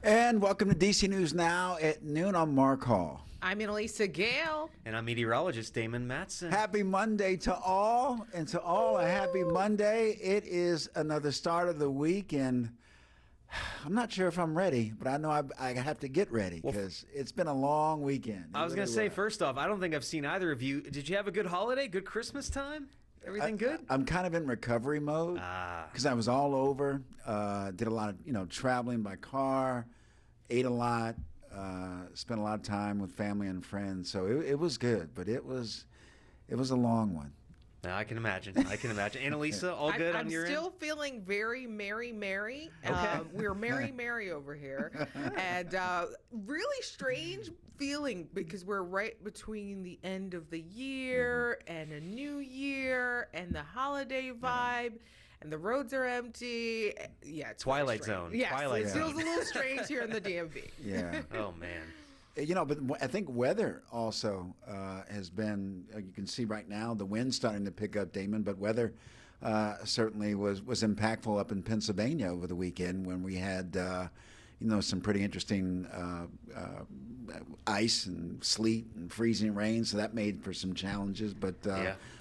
And welcome to DC News Now at noon. I'm Mark Hall. I'm Annalisa Gale. And I'm meteorologist Damon Matson. Happy Monday to all. And to all, a happy Monday. It is another start of the week, and I'm not sure if I'm ready, but I know I have to get ready because it's been a long weekend. I was going to say, first off, I don't think I've seen either of you. Did you have a good holiday? Good Christmas time? Everything good? I'm kind of in recovery mode because I was all over. Did a lot of traveling by car, ate a lot, spent a lot of time with family and friends. So it was good, but it was a long one. I can imagine. Annalisa, all good on your end? I'm still feeling very merry. Okay. We're merry over here. And really strange feeling because we're right between the end of the year and a new year and the holiday vibe. And the roads are empty. Yeah, it's Twilight Zone. Yes, Twilight it Zone. feels a little strange here in the DMV. Yeah. Oh, man. But I think weather also has been, you can see right now, the wind's starting to pick up, Damon, but weather certainly was impactful up in Pennsylvania over the weekend when we had, some pretty interesting ice and sleet and freezing rain, so that made for some challenges, but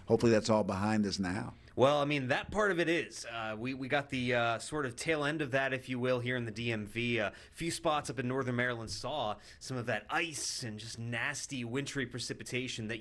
hopefully that's all behind us now. Well, I mean, that part of it is. We got the sort of tail end of that, if you will, here in the DMV. A few spots up in northern Maryland saw some of that ice and just nasty wintry precipitation that,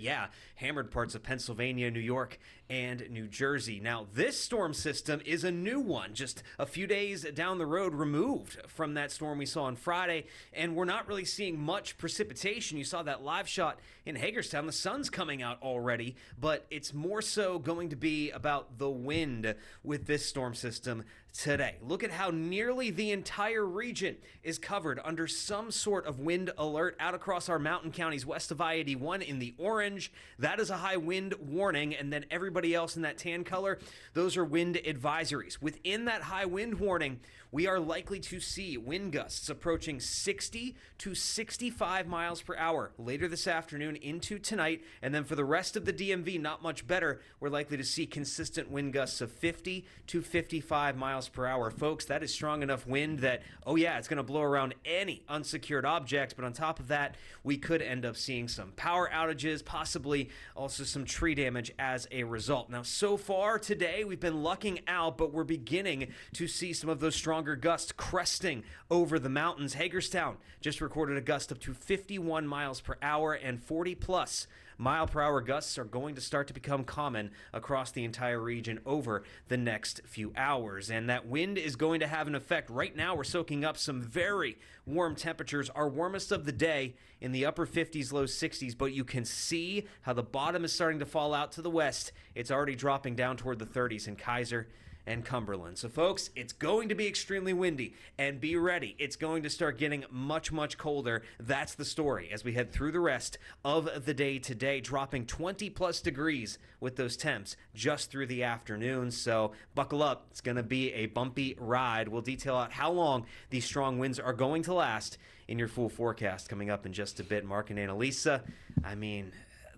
hammered parts of Pennsylvania, New York, and New Jersey. Now, this storm system is a new one, just a few days down the road removed from that storm we saw on Friday, and we're not really seeing much precipitation. You saw that live shot in Hagerstown. The sun's coming out already, but it's more so going to be about the wind with this storm system today. Look at how nearly the entire region is covered under some sort of wind alert out across our mountain counties west of I-81 in the orange. That is a high wind warning, and then everybody else in that tan color, those are wind advisories. Within that high wind warning, we are likely to see wind gusts approaching 60 to 65 miles per hour later this afternoon into tonight, and then for the rest of the DMV, not much better. We're likely to see consistent wind gusts of 50 to 55 miles per hour. Folks, that is strong enough wind that, it's going to blow around any unsecured objects, but on top of that, we could end up seeing some power outages, possibly also some tree damage as a result. Now, so far today, we've been lucking out, but we're beginning to see some of those stronger gusts cresting over the mountains. Hagerstown just recorded a gust up to 51 miles per hour, and 40-plus mile-per-hour gusts are going to start to become common across the entire region over the next few hours. And that wind is going to have an effect. Right now, we're soaking up some very warm temperatures, our warmest of the day in the upper 50s, low 60s, but you can see how the bottom is starting to fall out to the west. It's already dropping down toward the 30s in Kaiser and Cumberland. So folks, it's going to be extremely windy, and be ready. It's going to start getting much, much colder. That's the story as we head through the rest of the day today, dropping 20 plus degrees with those temps just through the afternoon. So buckle up. It's going to be a bumpy ride. We'll detail out how long these strong winds are going to last in your full forecast coming up in just a bit. Mark and Annalisa,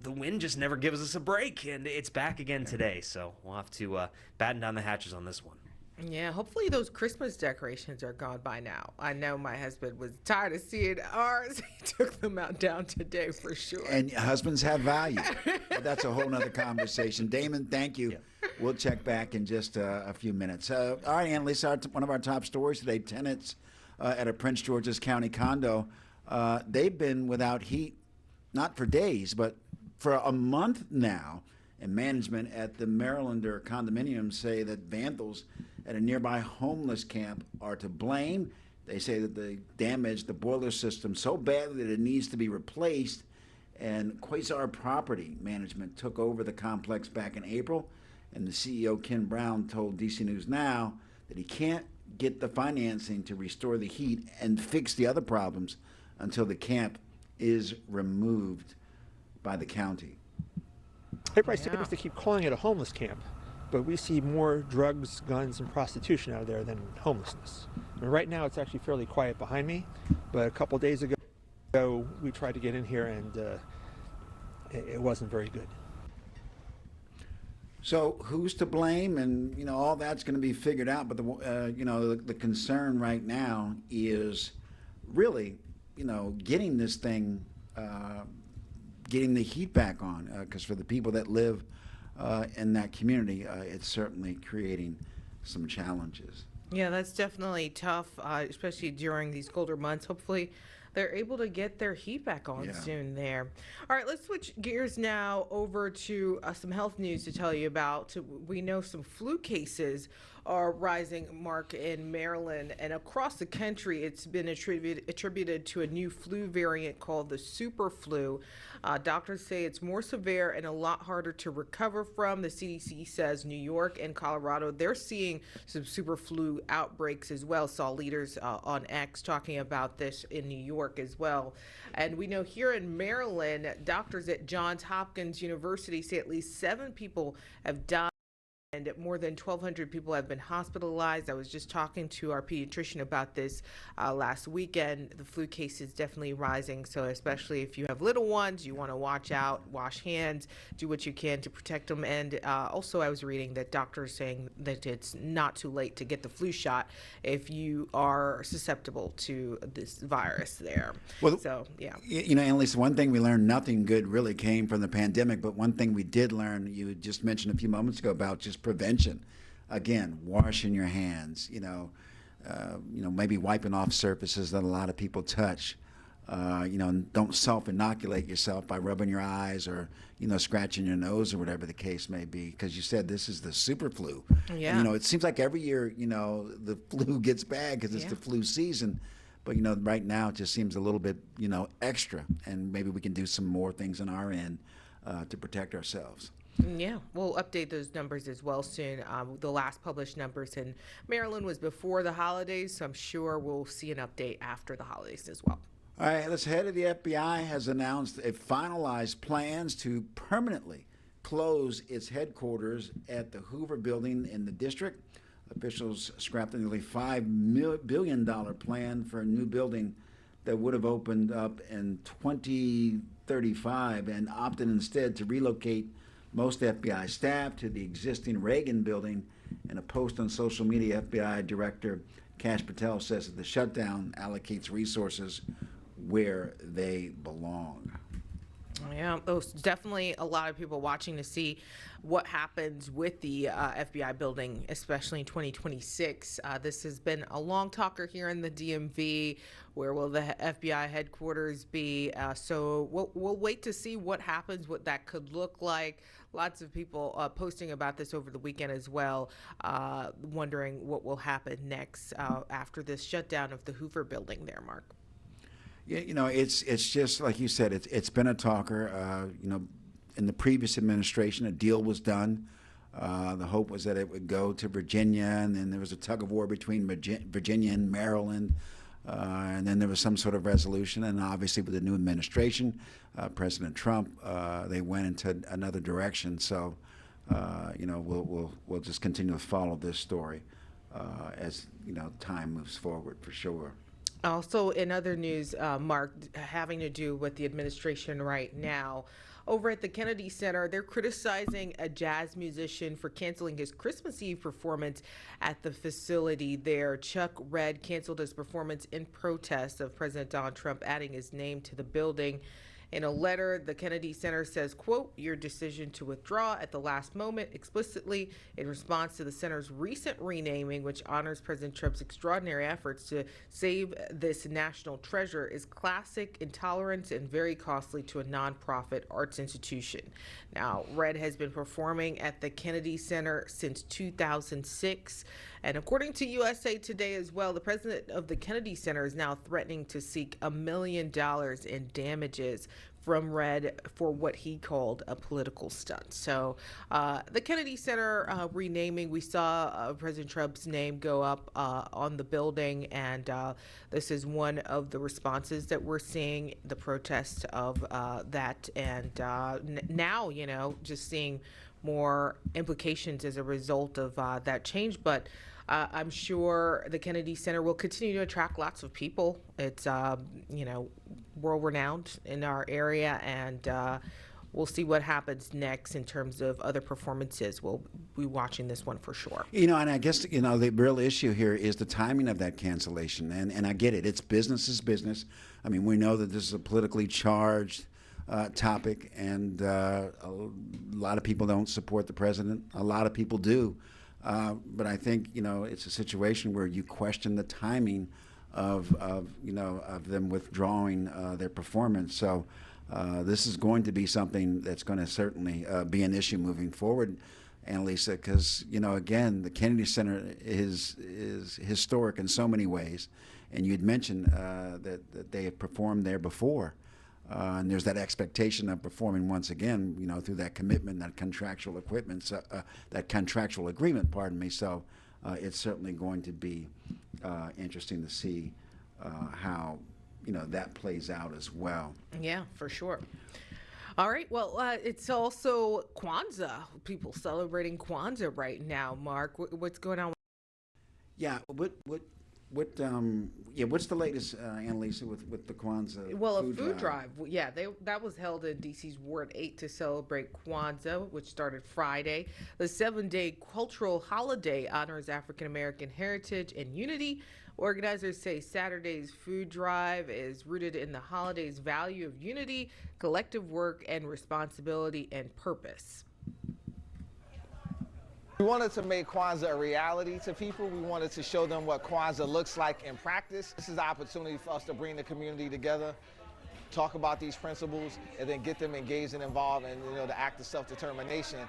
the wind just never gives us a break, and it's back again today, so we'll have to batten down the hatches on this one. Yeah, hopefully those Christmas decorations are gone by now. I know my husband was tired of seeing ours. He took them out down today for sure. And husbands have value. But that's a whole nother conversation. Damon, thank you. Yeah. We'll check back in just a few minutes. All right, Annalisa, one of our top stories today, tenants at a Prince George's County condo, they've been without heat, not for days, but for a month now, and management at the Marylander condominium say that vandals at a nearby homeless camp are to blame. They say that they damaged the boiler system so badly that it needs to be replaced, and Quasar Property Management took over the complex back in April, and the CEO, Ken Brown, told DC News Now that he can't get the financing to restore the heat and fix the other problems until the camp is removed by the county. Everybody seems to keep calling it a homeless camp, but we see more drugs, guns, and prostitution out there than homelessness. And right now it's actually fairly quiet behind me, but a couple days ago we tried to get in here and it wasn't very good. So who's to blame? And all that's going to be figured out. But the concern right now is really, getting this thing, getting the heat back on, because for the people that live in that community, it's certainly creating some challenges. Yeah, that's definitely tough, especially during these colder months. Hopefully, they're able to get their heat back on soon there. All right, let's switch gears now over to some health news to tell you about. We know some flu cases are rising, Mark, in Maryland and across the country. It's been attributed to a new flu variant called the super flu. Doctors say it's more severe and a lot harder to recover from. The CDC says New York and Colorado, they're seeing some super flu outbreaks as well. Saw leaders on X talking about this in New York as well. And we know here in Maryland, doctors at Johns Hopkins University say at least 7 people have died. And more than 1,200 people have been hospitalized. I was just talking to our pediatrician about this last weekend. The flu case is definitely rising. So especially if you have little ones, you want to watch out, wash hands, do what you can to protect them. And also I was reading that doctors saying that it's not too late to get the flu shot if you are susceptible to this virus there. Well, so, yeah. Annalise, one thing we learned, nothing good really came from the pandemic, but one thing we did learn, you just mentioned a few moments ago about just prevention. Again, washing your hands, maybe wiping off surfaces that a lot of people touch. And don't self-inoculate yourself by rubbing your eyes or, scratching your nose or whatever the case may be. Because you said this is the super flu. Yeah. And, it seems like every year, the flu gets bad because it's the flu season. But, right now it just seems a little bit, extra. And maybe we can do some more things on our end to protect ourselves. Yeah, we'll update those numbers as well soon. The last published numbers in Maryland was before the holidays, so I'm sure we'll see an update after the holidays as well. All right, let's head to the FBI has announced it finalized plans to permanently close its headquarters at the Hoover Building in the district. Officials scrapped a nearly $5 billion plan for a new building that would have opened up in 2035 and opted instead to relocate most FBI staff to the existing Reagan building. In a post on social media, FBI Director Kash Patel says that the shutdown allocates resources where they belong. Yeah, there's definitely a lot of people watching to see what happens with the FBI building, especially in 2026. This has been a long talker here in the DMV. Where will the FBI headquarters be? So we'll wait to see what happens, what that could look like. Lots of people posting about this over the weekend as well, wondering what will happen next after this shutdown of the Hoover building there, Mark. Yeah, it's just like you said. It's been a talker. In the previous administration, a deal was done. The hope was that it would go to Virginia, and then there was a tug of war between Virginia and Maryland, and then there was some sort of resolution. And obviously, with the new administration, President Trump, they went into another direction. So, we'll just continue to follow this story as time moves forward for sure. Also, in other news, Mark, having to do with the administration right now, over at the Kennedy Center, they're criticizing a jazz musician for canceling his Christmas Eve performance at the facility there. Chuck Redd canceled his performance in protest of President Donald Trump adding his name to the building. In a letter, the Kennedy Center says, quote, your decision to withdraw at the last moment explicitly in response to the center's recent renaming, which honors President Trump's extraordinary efforts to save this national treasure, is classic intolerance and very costly to a nonprofit arts institution. Now, Redd has been performing at the Kennedy Center since 2006. And according to USA Today as well, the president of the Kennedy Center is now threatening to seek $1 million in damages from Redd for what he called a political stunt. So the Kennedy Center renaming, we saw President Trump's name go up on the building, and this is one of the responses that we're seeing, the protest of that. And now, just seeing more implications as a result of that change. But I'm sure the Kennedy Center will continue to attract lots of people. It's, world-renowned in our area, and we'll see what happens next in terms of other performances. We'll be watching this one for sure. You know, and I guess, you know, the real issue here is the timing of that cancellation. And I get it. It's business is business. I mean, we know that this is a politically charged topic, and a lot of people don't support the president. A lot of people do. But I think, you know, it's a situation where you question the timing of them withdrawing their performance. So this is going to be something that's going to certainly be an issue moving forward, Annalisa, because, you know, again, the Kennedy Center is historic in so many ways. And you'd mentioned that they have performed there before. And there's that expectation of performing once again, you know, through that commitment, that contractual agreement, pardon me. So it's certainly going to be interesting to see how, you know, that plays out as well. Yeah, for sure. All right. Well, it's also Kwanzaa. People celebrating Kwanzaa right now. Mark, what's going on? Yeah. What's the latest, Annalisa, with the Kwanzaa? Well, a food drive. Yeah, that was held in DC's Ward 8 to celebrate Kwanzaa, which started Friday. The 7-day cultural holiday honors African American heritage and unity. Organizers say Saturday's food drive is rooted in the holiday's value of unity, collective work, and responsibility and purpose. We wanted to make Kwanzaa a reality to people. We wanted to show them what Kwanzaa looks like in practice. This is the opportunity for us to bring the community together, talk about these principles, and then get them engaged and involved in, you know, the act of self-determination.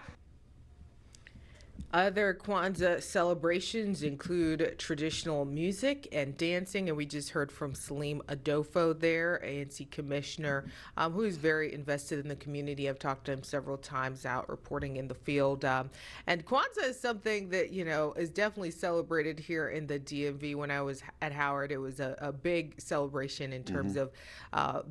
Other Kwanzaa celebrations include traditional music and dancing, and we just heard from Salim Adofo there, ANC commissioner, who is very invested in the community. I've talked to him several times out reporting in the field. And Kwanzaa is something that, you know, is definitely celebrated here in the DMV. When I was at Howard, it was a big celebration in terms of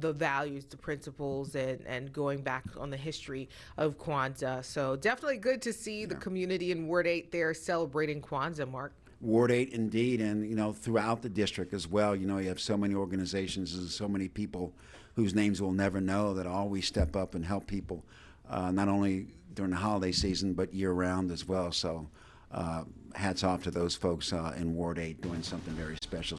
the values, the principles, and going back on the history of Kwanzaa. So definitely good to see the community in Ward 8 there celebrating Kwanzaa, Mark. Ward 8, indeed, and, you know, throughout the district as well. You know, you have so many organizations and so many people whose names we'll never know that always step up and help people, not only during the holiday season, but year-round as well. So hats off to those folks in Ward 8 doing something very special.